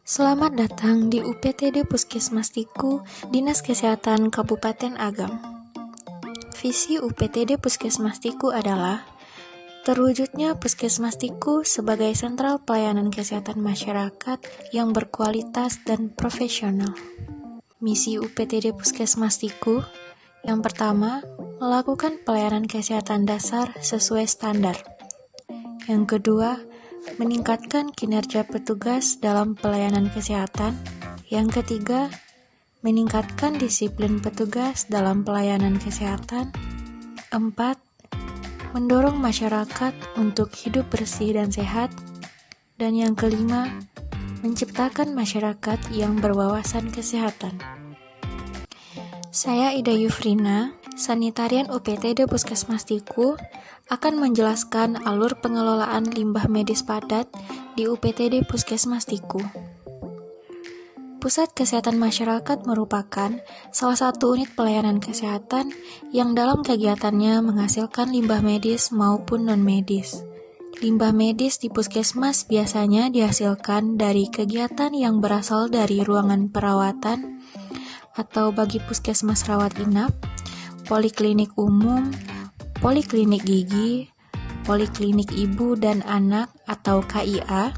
Selamat datang di UPTD Puskesmas Tiku, Dinas Kesehatan Kabupaten Agam. Visi UPTD Puskesmas Tiku adalah terwujudnya Puskesmas Tiku sebagai sentral pelayanan kesehatan masyarakat yang berkualitas dan profesional. Misi UPTD Puskesmas Tiku yang pertama, melakukan pelayanan kesehatan dasar sesuai standar. Yang kedua, meningkatkan kinerja petugas dalam pelayanan kesehatan. Yang ketiga, meningkatkan disiplin petugas dalam pelayanan kesehatan. 4. Mendorong masyarakat untuk hidup bersih dan sehat. Dan yang kelima, menciptakan masyarakat yang berwawasan kesehatan. Saya Ida Yufrina, Sanitarian UPTD Puskesmas Tiku, akan menjelaskan alur pengelolaan limbah medis padat di UPTD Puskesmas Tiku. Pusat Kesehatan Masyarakat merupakan salah satu unit pelayanan kesehatan yang dalam kegiatannya menghasilkan limbah medis maupun non-medis. Limbah medis di puskesmas biasanya dihasilkan dari kegiatan yang berasal dari ruangan perawatan atau bagi puskesmas rawat inap, poliklinik umum, poliklinik gigi, poliklinik ibu dan anak atau KIA,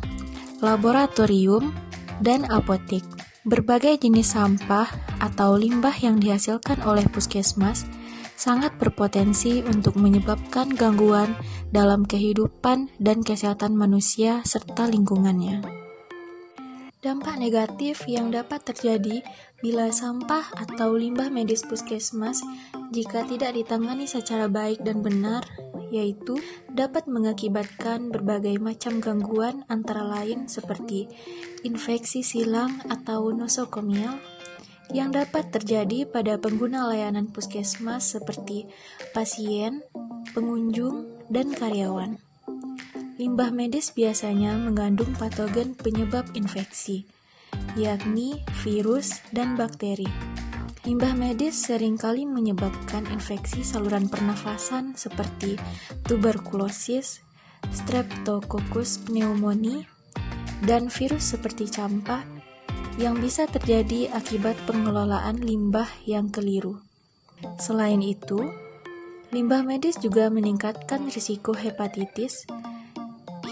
laboratorium, dan apotek. Berbagai jenis sampah atau limbah yang dihasilkan oleh puskesmas sangat berpotensi untuk menyebabkan gangguan dalam kehidupan dan kesehatan manusia serta lingkungannya. Dampak negatif yang dapat terjadi bila sampah atau limbah medis puskesmas jika tidak ditangani secara baik dan benar, yaitu dapat mengakibatkan berbagai macam gangguan antara lain seperti infeksi silang atau nosokomial yang dapat terjadi pada pengguna layanan puskesmas seperti pasien, pengunjung, dan karyawan. Limbah medis biasanya mengandung patogen penyebab infeksi, yakni virus dan bakteri. Limbah medis seringkali menyebabkan infeksi saluran pernafasan seperti tuberkulosis, Streptococcus pneumoniae, dan virus seperti campak yang bisa terjadi akibat pengelolaan limbah yang keliru. Selain itu, limbah medis juga meningkatkan risiko hepatitis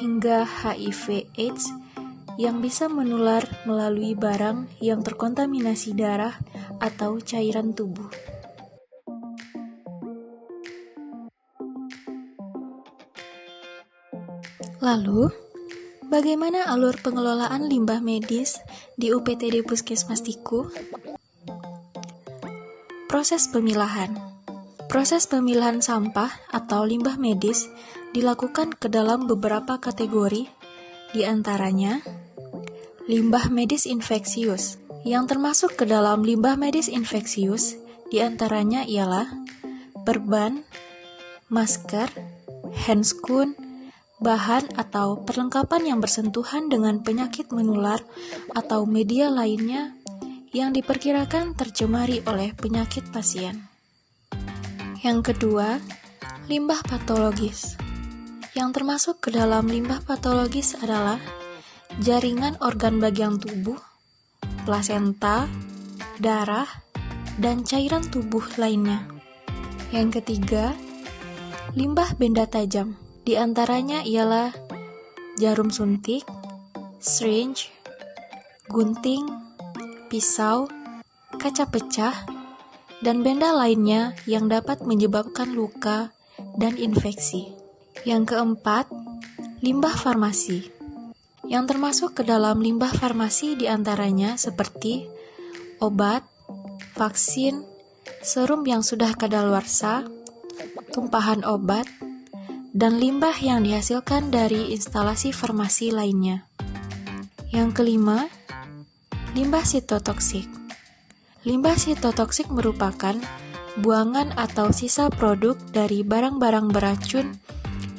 hingga HIV/AIDS yang bisa menular melalui barang yang terkontaminasi darah atau cairan tubuh. Lalu, bagaimana alur pengelolaan limbah medis di UPTD Puskesmas Tiku? Proses pemilahan. Proses pemilahan sampah atau limbah medis dilakukan ke dalam beberapa kategori, di antaranya limbah medis infeksius. Yang termasuk ke dalam limbah medis infeksius, di antaranya ialah perban, masker, handscoon, bahan atau perlengkapan yang bersentuhan dengan penyakit menular atau media lainnya yang diperkirakan tercemari oleh penyakit pasien. Yang kedua, limbah patologis. Yang termasuk ke dalam limbah patologis adalah jaringan organ bagian tubuh, plasenta, darah, dan cairan tubuh lainnya. Yang ketiga, limbah benda tajam. Di antaranya ialah jarum suntik, syringe, gunting, pisau, kaca pecah, dan benda lainnya yang dapat menyebabkan luka dan infeksi. Yang keempat, limbah farmasi. Yang termasuk ke dalam limbah farmasi diantaranya seperti obat, vaksin, serum yang sudah kadaluarsa, tumpahan obat, dan limbah yang dihasilkan dari instalasi farmasi lainnya. Yang kelima, limbah sitotoksik. Limbah sitotoksik merupakan buangan atau sisa produk dari barang-barang beracun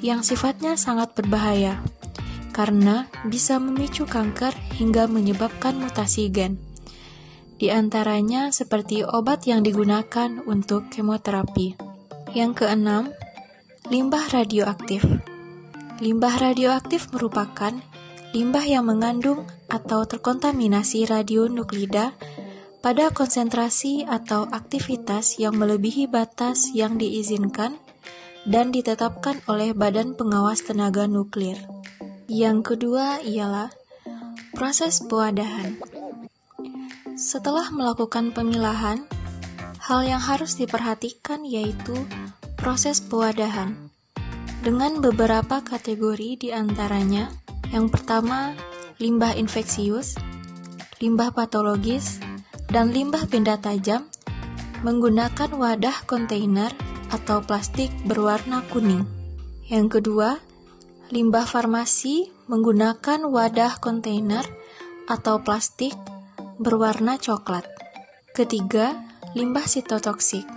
yang sifatnya sangat berbahaya, karena bisa memicu kanker hingga menyebabkan mutasi gen. Di antaranya seperti obat yang digunakan untuk kemoterapi. Yang keenam, limbah radioaktif. Limbah radioaktif merupakan limbah yang mengandung atau terkontaminasi radionuklida pada konsentrasi atau aktivitas yang melebihi batas yang diizinkan dan ditetapkan oleh Badan Pengawas Tenaga Nuklir. Yang kedua ialah proses pewadahan. Setelah melakukan pemilahan, hal yang harus diperhatikan yaitu proses pewadahan dengan beberapa kategori di antaranya. Yang pertama, limbah infeksius, limbah patologis, dan limbah benda tajam menggunakan wadah kontainer atau plastik berwarna kuning. Yang kedua, limbah farmasi menggunakan wadah kontainer atau plastik berwarna coklat. Ketiga, limbah sitotoksik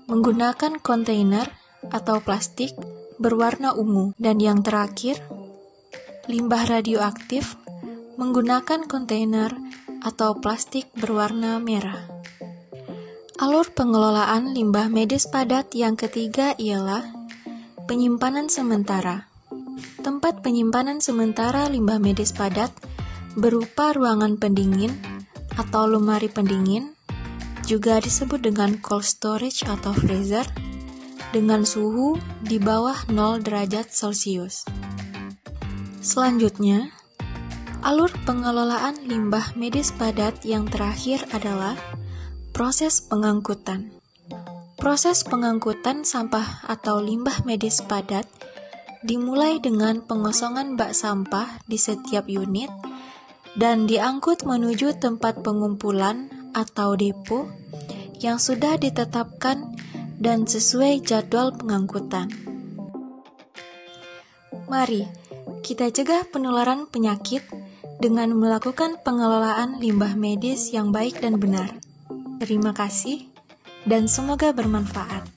menggunakan kontainer atau plastik berwarna ungu. Dan yang terakhir, limbah radioaktif menggunakan kontainer atau plastik berwarna merah. Alur pengelolaan limbah medis padat yang ketiga ialah penyimpanan sementara. Tempat penyimpanan sementara limbah medis padat berupa ruangan pendingin atau lemari pendingin, juga disebut dengan cold storage atau freezer, dengan suhu di bawah 0 derajat Celcius. Selanjutnya, alur pengelolaan limbah medis padat yang terakhir adalah proses pengangkutan. Proses pengangkutan sampah atau limbah medis padat dimulai dengan pengosongan bak sampah di setiap unit dan diangkut menuju tempat pengumpulan atau depo yang sudah ditetapkan dan sesuai jadwal pengangkutan. Mari kita cegah penularan penyakit dengan melakukan pengelolaan limbah medis yang baik dan benar. Terima kasih, dan semoga bermanfaat.